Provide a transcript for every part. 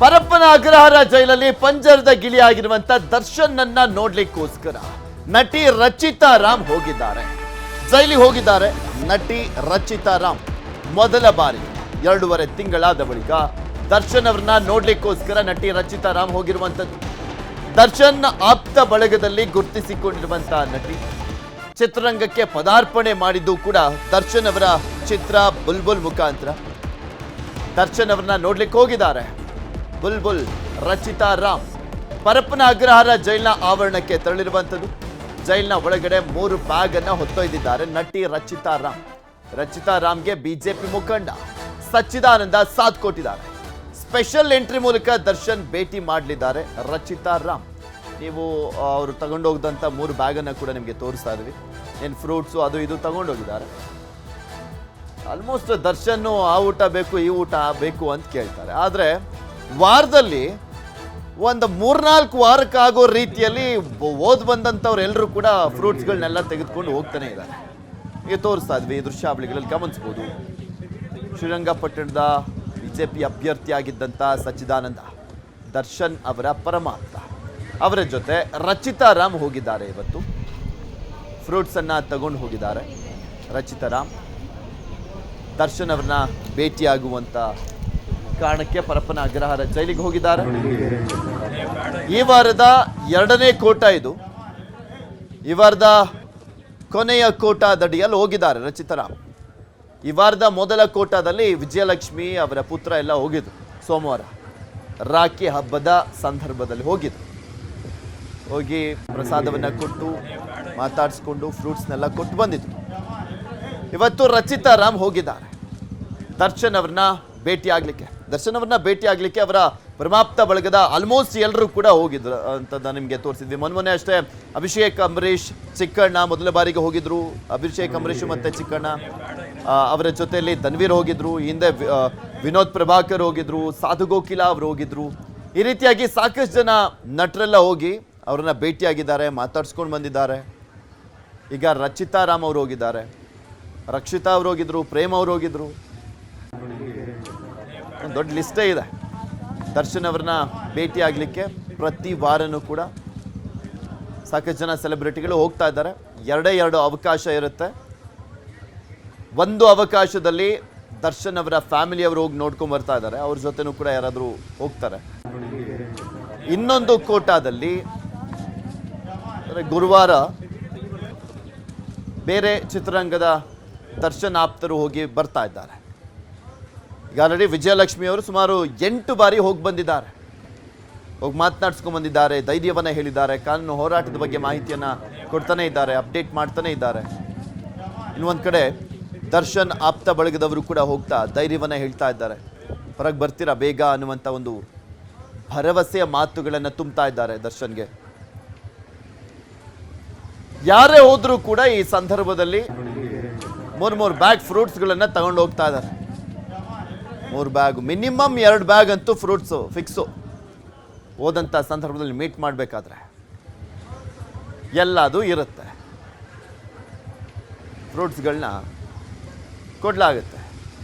ಪರಪ್ಪನ ಅಗ್ರಹಾರ ಜೈಲಲ್ಲಿ ಪಂಜರದ ಗಿಳಿಯಾಗಿರುವಂತ ದರ್ಶನ್ ನನ್ನ ನೋಡ್ಲಿಕ್ಕೋಸ್ಕರ ನಟಿ ರಚಿತಾ ರಾಮ್ ಹೋಗಿದ್ದಾರೆ. ಜೈಲಿಗೆ ಹೋಗಿದ್ದಾರೆ ನಟಿ ರಚಿತಾ ರಾಮ್. ಮೊದಲ ಬಾರಿ 2.5 ತಿಂಗಳಾದ ಬಳಿಕ ದರ್ಶನ್ ಅವರನ್ನ ನೋಡ್ಲಿಕ್ಕೋಸ್ಕರ ನಟಿ ರಚಿತಾ ರಾಮ್ ಹೋಗಿರುವಂತದ್ದು. ದರ್ಶನ್ ಆಪ್ತ ಬಳಗದಲ್ಲಿ ಗುರುತಿಸಿಕೊಂಡಿರುವಂತಹ ನಟಿ ಚಿತ್ರರಂಗಕ್ಕೆ ಪದಾರ್ಪಣೆ ಮಾಡಿದ್ದು ಕೂಡ ದರ್ಶನ್ ಅವರ ಚಿತ್ರ ಬುಲ್ಬುಲ್ ಮುಖಾಂತರ. ದರ್ಶನ್ ಅವರನ್ನ ನೋಡ್ಲಿಕ್ಕೆ ಹೋಗಿದ್ದಾರೆ ಬುಲ್ಬುಲ್ ರಚಿತಾ ರಾಮ್. ಪರಪ್ಪನ ಅಗ್ರಹಾರ ಜೈಲಿನ ಆವರಣಕ್ಕೆ ತೆರಳಿರುವಂಥದ್ದು. ಜೈಲಿನ ಒಳಗಡೆ 3 ಬ್ಯಾಗ್ ಅನ್ನ ಹೊತ್ತೊಯ್ದಿದ್ದಾರೆ ನಟಿ ರಚಿತಾ ರಾಮ್. ರಚಿತಾ ರಾಮ್ಗೆ ಬಿಜೆಪಿ ಮುಖಂಡ ಸಚ್ಚಿದಾನಂದ ಸಾಥ್ ಕೊಟ್ಟಿದ್ದಾರೆ. ಸ್ಪೆಷಲ್ ಎಂಟ್ರಿ ಮೂಲಕ ದರ್ಶನ್ ಭೇಟಿ ಮಾಡಲಿದ್ದಾರೆ ರಚಿತಾ ರಾಮ್. ನೀವು ಅವರು ತಗೊಂಡೋಗಿದಂಥ 3 ಬ್ಯಾಗ್ ಅನ್ನ ಕೂಡ ನಿಮಗೆ ತೋರಿಸ್ತಾ ಇದ್ವಿ. ಏನು ಫ್ರೂಟ್ಸು ಅದು ಇದು ತಗೊಂಡೋಗಿದ್ದಾರೆ. ಆಲ್ಮೋಸ್ಟ್ ದರ್ಶನ್ ಆ ಊಟ ಬೇಕು ಈ ಊಟ ಬೇಕು ಅಂತ ಕೇಳ್ತಾರೆ. ಆದರೆ ವಾರದಲ್ಲಿ ಒಂದು 3-4 ವಾರಕ್ಕಾಗೋ ರೀತಿಯಲ್ಲಿ ಓದ್ ಬಂದಂಥವ್ರು ಎಲ್ಲರೂ ಕೂಡ ಫ್ರೂಟ್ಸ್ಗಳನ್ನೆಲ್ಲ ತೆಗೆದುಕೊಂಡು ಹೋಗ್ತಾನೆ ಇದ್ದಾರೆ. ಈಗ ತೋರಿಸ್ತಾ ಇದ್ವಿ ಈ ದೃಶ್ಯಾವಳಿಗಳಲ್ಲಿ ಗಮನಿಸ್ಬೋದು. ಶ್ರೀರಂಗಪಟ್ಟಣದ ಬಿಜೆಪಿ ಅಭ್ಯರ್ಥಿಯಾಗಿದ್ದಂಥ ಸಚ್ಚಿದಾನಂದ ದರ್ಶನ್ ಅವರ ಪರಮಾಪ್ತ, ಅವರ ಜೊತೆ ರಚಿತಾ ರಾಮ್ ಹೋಗಿದ್ದಾರೆ. ಇವತ್ತು ಫ್ರೂಟ್ಸನ್ನು ತಗೊಂಡು ಹೋಗಿದ್ದಾರೆ ರಚಿತಾ ರಾಮ್. ದರ್ಶನ್ ಅವ್ರನ್ನ ಭೇಟಿಯಾಗುವಂಥ ಕಾರಣಕ್ಕೆ ಪರಪ್ಪನ ಅಗ್ರಹಾರ ಜೈಲಿಗೆ ಹೋಗಿದ್ದಾರೆ. ಈ ವಾರದ 2ನೇ ಕೋಟ ಇದು. ಈ ವಾರದ ಕೊನೆಯ ಕೋಟಾದಡಿಯಲ್ಲಿ ಹೋಗಿದ್ದಾರೆ ರಚಿತಾ ರಾಮ್. ಈ ವಾರದ ಮೊದಲ ಕೋಟಾದಲ್ಲಿ ವಿಜಯಲಕ್ಷ್ಮಿ ಅವರ ಪುತ್ರ ಎಲ್ಲ ಹೋಗಿದ್ರು. ಸೋಮವಾರ ರಾಖಿ ಹಬ್ಬದ ಸಂದರ್ಭದಲ್ಲಿ ಹೋಗಿದ್ರು. ಹೋಗಿ ಪ್ರಸಾದವನ್ನು ಕೊಟ್ಟು ಮಾತಾಡಿಸ್ಕೊಂಡು ಫ್ರೂಟ್ಸ್ನೆಲ್ಲ ಕೊಟ್ಟು ಬಂದಿದ್ರು. ಇವತ್ತು ರಚಿತಾ ರಾಮ್ ಹೋಗಿದ್ದಾರೆ ದರ್ಶನ್ ಅವ್ರನ್ನ ಭೇಟಿ ಆಗ್ಲಿಕ್ಕೆ ಅವರ ಪರಮಾಪ್ತ ಬಳಗದ ಆಲ್ಮೋಸ್ಟ್ ಎಲ್ಲರೂ ಕೂಡ ಹೋಗಿದ್ರು ಅಂತದ ನಿಮಗೆ ತೋರಿಸಿದ್ವಿ. ಮೊನ್ನೆ ಅಷ್ಟೇ ಅಭಿಷೇಕ್ ಅಂಬರೀಷ್ ಚಿಕ್ಕಣ್ಣ ಮೊದಲ ಬಾರಿಗೆ ಹೋಗಿದ್ರು. ಅಭಿಷೇಕ್ ಅಂಬರೀಷ್ ಮತ್ತೆ ಚಿಕ್ಕಣ್ಣ ಅವರ ಜೊತೆಯಲ್ಲಿ ಧನ್ವೀರ್ ಹೋಗಿದ್ರು. ಹಿಂದೆ ವಿನೋದ್ ಪ್ರಭಾಕರ್ ಹೋಗಿದ್ರು. ಸಾಧು ಗೋಕಿಲಾ ಅವರು ಹೋಗಿದ್ರು. ಈ ರೀತಿಯಾಗಿ ಸಾಕಷ್ಟು ಜನ ನಟರೆಲ್ಲ ಹೋಗಿ ಅವ್ರನ್ನ ಭೇಟಿಯಾಗಿದ್ದಾರೆ, ಮಾತಾಡ್ಸ್ಕೊಂಡು ಬಂದಿದ್ದಾರೆ. ಈಗ ರಚಿತಾ ರಾಮ್ ಅವರು ಹೋಗಿದ್ದಾರೆ, ರಕ್ಷಿತಾ ಅವರು ಹೋಗಿದ್ರು, ಪ್ರೇಮ್ ಅವರು ಹೋಗಿದ್ರು. ಒಂದು ದೊಡ್ಡ ಲಿಸ್ಟೇ ಇದೆ. ದರ್ಶನ್ ಅವ್ರನ್ನ ಭೇಟಿ ಆಗಲಿಕ್ಕೆ ಪ್ರತಿ ವಾರನೂ ಕೂಡ ಸಾಕಷ್ಟು ಜನ ಸೆಲೆಬ್ರಿಟಿಗಳು ಹೋಗ್ತಾ ಇದ್ದಾರೆ. 2 ಅವಕಾಶ ಇರುತ್ತೆ. ಒಂದು ಅವಕಾಶದಲ್ಲಿ ದರ್ಶನ್ ಅವರ ಫ್ಯಾಮಿಲಿಯವರು ಹೋಗಿ ನೋಡ್ಕೊಂಡು ಬರ್ತಾ ಇದ್ದಾರೆ, ಅವ್ರ ಜೊತೆನೂ ಕೂಡ ಯಾರಾದರೂ ಹೋಗ್ತಾರೆ. ಇನ್ನೊಂದು ಕೋಟಾದಲ್ಲಿ ಗುರುವಾರ ಬೇರೆ ಚಿತ್ರರಂಗದ ದರ್ಶನ್ ಆಪ್ತರು ಹೋಗಿ ಬರ್ತಾ ಇದ್ದಾರೆ. ಈಗ ಆಲ್ರೆಡಿ ವಿಜಯಲಕ್ಷ್ಮಿ ಅವರು ಸುಮಾರು 8 ಬಾರಿ ಹೋಗಿ ಬಂದಿದ್ದಾರೆ. ಹೋಗಿ ಮಾತನಾಡ್ಸ್ಕೊಂಡು ಬಂದಿದ್ದಾರೆ, ಧೈರ್ಯವನ್ನು ಹೇಳಿದ್ದಾರೆ, ಕಾನೂನು ಹೋರಾಟದ ಬಗ್ಗೆ ಮಾಹಿತಿಯನ್ನು ಕೊಡ್ತಾನೆ ಇದ್ದಾರೆ, ಅಪ್ಡೇಟ್ ಮಾಡ್ತಾನೆ ಇದ್ದಾರೆ. ಇನ್ನೊಂದು ಕಡೆ ದರ್ಶನ್ ಆಪ್ತ ಬಳಗದವರು ಕೂಡ ಹೋಗ್ತಾ ಧೈರ್ಯವನ್ನು ಹೇಳ್ತಾ ಇದ್ದಾರೆ. ಹೊರಗೆ ಬರ್ತೀರಾ ಬೇಗ ಅನ್ನುವಂಥ ಒಂದು ಭರವಸೆಯ ಮಾತುಗಳನ್ನು ತುಂಬ್ತಾ ಇದ್ದಾರೆ ದರ್ಶನ್ಗೆ. ಯಾರೇ ಹೋದ್ರೂ ಕೂಡ ಈ ಸಂದರ್ಭದಲ್ಲಿ 3 ಬ್ಯಾಗ್ ಫ್ರೂಟ್ಸ್ಗಳನ್ನು ತಗೊಂಡು ಹೋಗ್ತಾ ಇದ್ದಾರೆ. 3 ಬ್ಯಾಗ್, ಮಿನಿಮಮ್ 2 ಬ್ಯಾಗ್ ಅಂತೂ ಫ್ರೂಟ್ಸು ಫಿಕ್ಸು. ಹೋದಂಥ ಸಂದರ್ಭದಲ್ಲಿ ಮೀಟ್ ಮಾಡಬೇಕಾದ್ರೆ ಎಲ್ಲದೂ ಇರುತ್ತೆ. ಫ್ರೂಟ್ಸ್ಗಳನ್ನ ಕೊಡಲಾಗುತ್ತೆ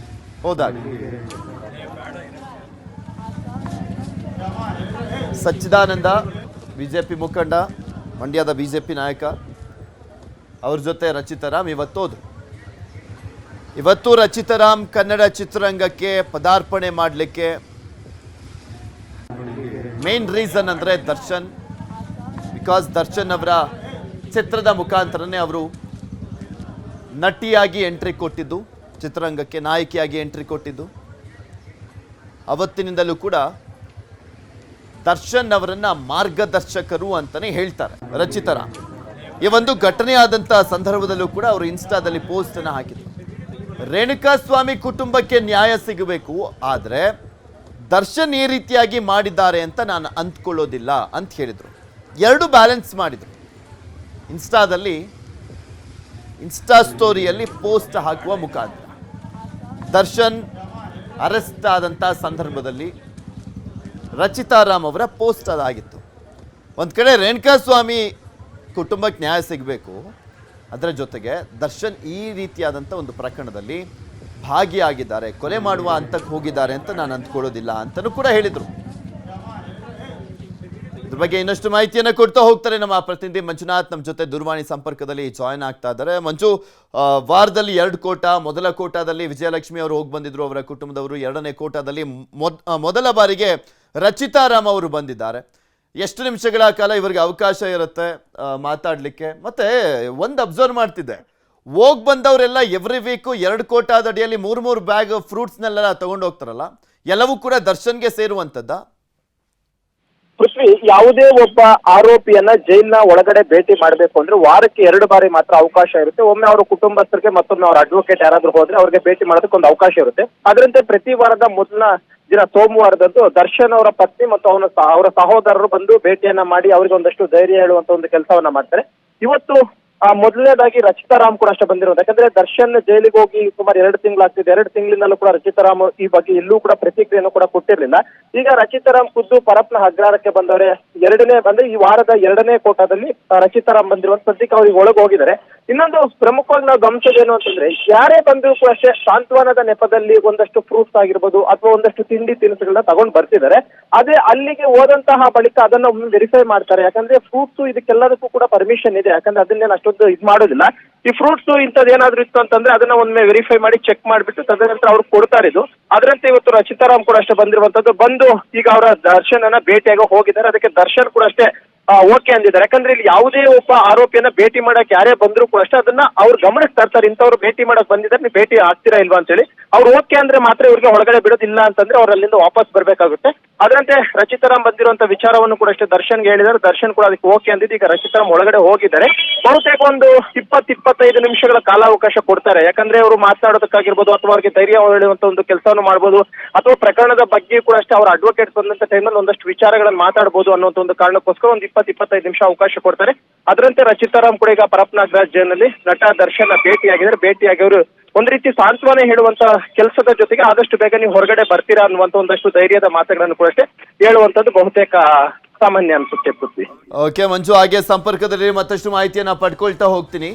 ಹೋದಾಗ. ಸಚ್ಚಿದಾನಂದ ಬಿಜೆಪಿ ಮುಖಂಡ, ಮಂಡ್ಯದ ಬಿಜೆಪಿ ನಾಯಕ, ಅವ್ರ ಜೊತೆ ರಚಿತಾ ರಾಮ್ ಇವತ್ತು ರಚಿತಾ ರಾಮ್ ಕನ್ನಡ ಚಿತ್ರರಂಗಕ್ಕೆ ಪದಾರ್ಪಣೆ ಮಾಡಲಿಕ್ಕೆ ಮೇನ್ ರೀಸನ್ ಅಂದರೆ ದರ್ಶನ್. ಬಿಕಾಸ್ ದರ್ಶನ್ ಅವರ ಚಿತ್ರದ ಮುಖಾಂತರನೇ ಅವರು ನಟಿಯಾಗಿ ಎಂಟ್ರಿ ಕೊಟ್ಟಿದ್ದು, ಚಿತ್ರರಂಗಕ್ಕೆ ನಾಯಕಿಯಾಗಿ ಎಂಟ್ರಿ ಕೊಟ್ಟಿದ್ದು. ಅವತ್ತಿನಿಂದಲೂ ಕೂಡ ದರ್ಶನ್ ಅವರನ್ನ ಮಾರ್ಗದರ್ಶಕರು ಅಂತಾನೆ ಹೇಳ್ತಾರೆ ರಚಿತಾ ರಾಮ್. ಈ ಒಂದು ಘಟನೆ ಆದಂಥ ಸಂದರ್ಭದಲ್ಲೂ ಕೂಡ ಅವರು ಇನ್ಸ್ಟಾದಲ್ಲಿ ಪೋಸ್ಟ್ ಅನ್ನು ಹಾಕಿದ್ರು. ರೇಣುಕಾಸ್ವಾಮಿ ಕುಟುಂಬಕ್ಕೆ ನ್ಯಾಯ ಸಿಗಬೇಕು, ಆದರೆ ದರ್ಶನ್ ಈ ರೀತಿಯಾಗಿ ಮಾಡಿದ್ದಾರೆ ಅಂತ ನಾನು ಅಂದ್ಕೊಳ್ಳೋದಿಲ್ಲ ಅಂತ ಹೇಳಿದರು. 2 ಬ್ಯಾಲೆನ್ಸ್ ಮಾಡಿದರು. ಇನ್ಸ್ಟಾ ಸ್ಟೋರಿಯಲ್ಲಿ ಪೋಸ್ಟ್ ಹಾಕುವ ಮುಖಾಂತರ ದರ್ಶನ್ ಅರೆಸ್ಟ್ ಆದಂಥ ಸಂದರ್ಭದಲ್ಲಿ ರಚಿತಾ ರಾಮ್ ಅವರ ಪೋಸ್ಟ್ ಅದಾಗಿತ್ತು. ಒಂದು ಕಡೆ ರೇಣುಕಾಸ್ವಾಮಿ ಕುಟುಂಬಕ್ಕೆ ನ್ಯಾಯ ಸಿಗಬೇಕು, ಅದರ ಜೊತೆಗೆ ದರ್ಶನ್ ಈ ರೀತಿಯಾದಂಥ ಒಂದು ಪ್ರಕರಣದಲ್ಲಿ ಭಾಗಿಯಾಗಿದ್ದಾರೆ, ಕೊಲೆ ಮಾಡುವ ಹಂತಕ್ಕೆ ಹೋಗಿದ್ದಾರೆ ಅಂತ ನಾನು ಅಂದ್ಕೊಳ್ಳೋದಿಲ್ಲ ಅಂತಲೂ ಕೂಡ ಹೇಳಿದರು. ಇದ್ರ ಬಗ್ಗೆ ಇನ್ನಷ್ಟು ಮಾಹಿತಿಯನ್ನು ಕೊಡ್ತಾ ಹೋಗ್ತಾರೆ ನಮ್ಮ ಪ್ರತಿನಿಧಿ ಮಂಜುನಾಥ್. ನಮ್ಮ ಜೊತೆ ದೂರವಾಣಿ ಸಂಪರ್ಕದಲ್ಲಿ ಜಾಯ್ನ್ ಆಗ್ತಾ ಇದ್ದಾರೆ. ಮಂಜು, ವಾರದಲ್ಲಿ 2 ಕೋಟ, ಮೊದಲ ಕೋಟಾದಲ್ಲಿ ವಿಜಯಲಕ್ಷ್ಮಿ ಅವರು ಹೋಗಿ ಬಂದಿದ್ರು, ಅವರ ಕುಟುಂಬದವರು. ಎರಡನೇ ಕೋಟಾದಲ್ಲಿ ಮೊದಲ ಬಾರಿಗೆ ರಚಿತಾರಾಮ್ ಅವರು ಬಂದಿದ್ದಾರೆ. ಎಷ್ಟು ನಿಮಿಷಗಳ ಕಾಲ ಇವರಿಗೆ ಅವಕಾಶ ಇರುತ್ತೆ ಮಾತಾಡ್ಲಿಕ್ಕೆ? ಮತ್ತೆ ಒಂದು ಅಬ್ಸರ್ವ್ ಮಾಡ್ತಿದ್ದೆ, ಹೋಗಿ ಬಂದವರೆಲ್ಲ ಎವ್ರಿ ವೀಕು 2 ಕೋಟಾದ ಅಡಿಯಲ್ಲಿ 3 ಬ್ಯಾಗ್ ಫ್ರೂಟ್ಸ್ನೆಲ್ಲ ತಗೊಂಡು ಹೋಗ್ತಾರಲ್ಲ, ಎಲ್ಲವೂ ಕೂಡ ದರ್ಶನ್ಗೆ ಸೇರುವಂತದ್ದ? ಪೃಥ್ವಿ, ಯಾವುದೇ ಒಬ್ಬ ಆರೋಪಿಯನ್ನ ಜೈಲ್ನ ಒಳಗಡೆ ಭೇಟಿ ಮಾಡಬೇಕು ಅಂದ್ರೆ ವಾರಕ್ಕೆ 2 ಬಾರಿ ಮಾತ್ರ ಅವಕಾಶ ಇರುತ್ತೆ. ಒಮ್ಮೆ ಅವರ ಕುಟುಂಬಸ್ಥರಿಗೆ, ಮತ್ತೊಮ್ಮೆ ಅವರ ಅಡ್ವೊಕೇಟ್ ಯಾರಾದ್ರೂ ಹೋದ್ರೆ ಅವ್ರಿಗೆ ಭೇಟಿ ಮಾಡೋದಕ್ಕೆ ಒಂದು ಅವಕಾಶ ಇರುತ್ತೆ. ಅದರಂತೆ ಪ್ರತಿ ವಾರದ ಮೊದಲ ದಿನ ಸೋಮವಾರದಂದು ದರ್ಶನ್ ಅವರ ಪತ್ನಿ ಮತ್ತು ಅವರ ಸಹೋದರರು ಬಂದು ಭೇಟಿಯನ್ನ ಮಾಡಿ ಅವರಿಗೆ ಒಂದಷ್ಟು ಧೈರ್ಯ ಹೇಳುವಂತ ಒಂದು ಕೆಲಸವನ್ನ ಮಾಡ್ತಾರೆ. ಇವತ್ತು ಮೊದಲನೇದಾಗಿ ರಚಿತಾರಾಮ್ ಕೂಡ ಅಷ್ಟೇ ಬಂದಿರೋದು. ಯಾಕಂದ್ರೆ ದರ್ಶನ್ ಜೈಲಿಗೆ ಹೋಗಿ ಸುಮಾರು 2 ತಿಂಗಳಾಗ್ತಿದೆ. 2 ತಿಂಗಳಿನಲ್ಲೂ ಕೂಡ ರಚಿತಾರಾಮ್ ಈ ಬಗ್ಗೆ ಎಲ್ಲೂ ಕೂಡ ಪ್ರತಿಕ್ರಿಯೆಯನ್ನು ಕೂಡ ಕೊಟ್ಟಿರ್ಲಿಲ್ಲ. ಈಗ ರಚಿತಾರಾಮ್ ಖುದ್ದು ಪರಪ್ನ ಅಗ್ರಹಾರಕ್ಕೆ ಬಂದವರೆ. ಈ ವಾರದ 2ನೇ ಕೋಟಾದಲ್ಲಿ ರಚಿತಾರಾಮ್ ಬಂದಿರುವಂತ ಸದ್ಯಕ್ಕೆ ಅವ್ರಿಗೆ ಒಳಗೆ ಹೋಗಿದ್ದಾರೆ. ಇನ್ನೊಂದು ಪ್ರಮುಖವಾಗಿ ನಾವು ಗಮನಿಸೋದೇನು ಅಂತಂದ್ರೆ, ಯಾರೇ ಬಂದರೂ ಕೂಡ ಅಷ್ಟೇ ಸಾಂತ್ವನದ ನೆಪದಲ್ಲಿ ಒಂದಷ್ಟು ಫ್ರೂಟ್ಸ್ ಆಗಿರ್ಬೋದು ಅಥವಾ ಒಂದಷ್ಟು ತಿಂಡಿ ತಿನಿಸುಗಳನ್ನ ತಗೊಂಡ್ ಬರ್ತಿದ್ದಾರೆ. ಅದೇ ಅಲ್ಲಿಗೆ ಹೋದಂತಹ ಬಳಿಕ ಅದನ್ನ ವೆರಿಫೈ ಮಾಡ್ತಾರೆ. ಯಾಕಂದ್ರೆ ಫ್ರೂಟ್ಸ್ ಇದಕ್ಕೆಲ್ಲದಕ್ಕೂ ಕೂಡ ಪರ್ಮಿಷನ್ ಇದೆ. ಯಾಕಂದ್ರೆ ಅದನ್ನೇನು ಅಷ್ಟೊಂದು ಇದು ಮಾಡೋದಿಲ್ಲ. ಈ ಫ್ರೂಟ್ಸ್ ಇಂಥದ್ದು ಏನಾದ್ರು ಇತ್ತು ಅಂತಂದ್ರೆ ಅದನ್ನ ಒಮ್ಮೆ ವೆರಿಫೈ ಮಾಡಿ ಚೆಕ್ ಮಾಡ್ಬಿಟ್ಟು ತದನಂತರ ಅವ್ರು ಕೊಡ್ತಾರೆ. ಇದು ಅದರಂತೆ ಇವತ್ತು ರಚಿತಾರಾಮ್ ಕೂಡ ಅಷ್ಟೇ ಬಂದಿರುವಂತದ್ದು. ಬಂದು ಈಗ ಅವರ ದರ್ಶನನ ಭೇಟಿಯಾಗ ಹೋಗಿದ್ದಾರೆ. ಅದಕ್ಕೆ ದರ್ಶನ್ ಕೂಡ ಅಷ್ಟೇ ಓಕೆ ಅಂದಿದ್ದಾರೆ. ಯಾಕಂದ್ರೆ ಇಲ್ಲಿ ಯಾವುದೇ ಒಬ್ಬ ಆರೋಪಿಯನ್ನ ಭೇಟಿ ಮಾಡಕ್ ಯಾರೇ ಬಂದ್ರು ಕೂಡ ಅಷ್ಟೇ ಅದನ್ನ ಅವ್ರು ಗಮನಕ್ಕೆ ತರ್ತಾರೆ. ಇಂಥವ್ರು ಭೇಟಿ ಮಾಡಕ್ ಬಂದಿದ್ದಾರೆ, ನೀವು ಭೇಟಿ ಆಗ್ತೀರಾ ಇಲ್ವಾ ಅಂತ ಹೇಳಿ. ಅವ್ರು ಓಕೆ ಅಂದ್ರೆ ಮಾತ್ರ ಇವ್ರಿಗೆ ಒಳಗಡೆ ಬಿಡೋದಿಲ್ಲ ಅಂತಂದ್ರೆ ಅವ್ರು ಅಲ್ಲಿಂದ ವಾಪಸ್ ಬರ್ಬೇಕಾಗುತ್ತೆ. ಅದರಂತೆ ರಚಿತಾರಾಮ್ ಬಂದಿರುವಂತ ವಿಚಾರವನ್ನು ಕೂಡ ಅಷ್ಟೇ ದರ್ಶನ್ಗೆ ಹೇಳಿದ್ದಾರೆ. ದರ್ಶನ್ ಕೂಡ ಅದಕ್ಕೆ ಓಕೆ ಅಂದಿದ್ದು ಈಗ ರಚಿತಾರಾಮ್ ಒಳಗಡೆ ಹೋಗಿದ್ದಾರೆ. ಬಹುತೇಕ ಒಂದು 20-25 ನಿಮಿಷಗಳ ಕಾಲಾವಕಾಶ ಕೊಡ್ತಾರೆ. ಯಾಕಂದ್ರೆ ಅವರು ಮಾತನಾಡೋದಕ್ಕಾಗಿರ್ಬೋದು ಅಥವಾ ಅವ್ರಿಗೆ ಧೈರ್ಯ ಹೇಳುವಂತ ಒಂದು ಕೆಲಸವನ್ನು ಮಾಡ್ಬೋದು, ಅಥವಾ ಪ್ರಕರಣದ ಬಗ್ಗೆ ಕೂಡ ಅಷ್ಟೇ ಅವರ ಅಡ್ವೊಕೇಟ್ ಬಂದಂತ ಟೈಮಲ್ಲಿ ಒಂದಷ್ಟು ವಿಚಾರಗಳನ್ನು ಮಾತಾಡಬಹುದು ಅನ್ನುವಂತ ಒಂದು ಕಾರಣಕ್ಕೋಸ್ಕರ ಒಂದು 20-25 ನಿಮಿಷ ಅವಕಾಶ ಕೊಡ್ತಾರೆ. ಅದರಂತೆ ರಚಿತಾರಾಮ್ ಕೂಡ ಈಗ ಪರಪ್ನಾಗರಾಜ್ ಜೈಲಿನಲ್ಲಿ ನಟ ದರ್ಶನ್ ಭೇಟಿಯಾಗಿದ್ದಾರೆ. ಭೇಟಿಯಾಗಿ ಅವರು ಒಂದ್ ರೀತಿ ಸಾಂತ್ವನ ಹೇಳುವಂತ ಕೆಲಸದ ಜೊತೆಗೆ ಆದಷ್ಟು ಬೇಗ ನೀವು ಹೊರಗಡೆ ಬರ್ತೀರಾ ಅನ್ನುವಂತ ಒಂದಷ್ಟು ಧೈರ್ಯದ ಮಾತುಗಳನ್ನು ಕೂಡ ಅಷ್ಟೇ ಹೇಳುವಂತದ್ದು ಬಹುತೇಕ ಸಾಮಾನ್ಯ ಅನ್ಸುತ್ತೆ ಪೃಥ್ವಿ. ಓಕೆ ಮಂಜು, ಹಾಗೆ ಸಂಪರ್ಕದಲ್ಲಿ ಮತ್ತಷ್ಟು ಮಾಹಿತಿಯನ್ನ ಪಡ್ಕೊಳ್ತಾ ಹೋಗ್ತೀನಿ.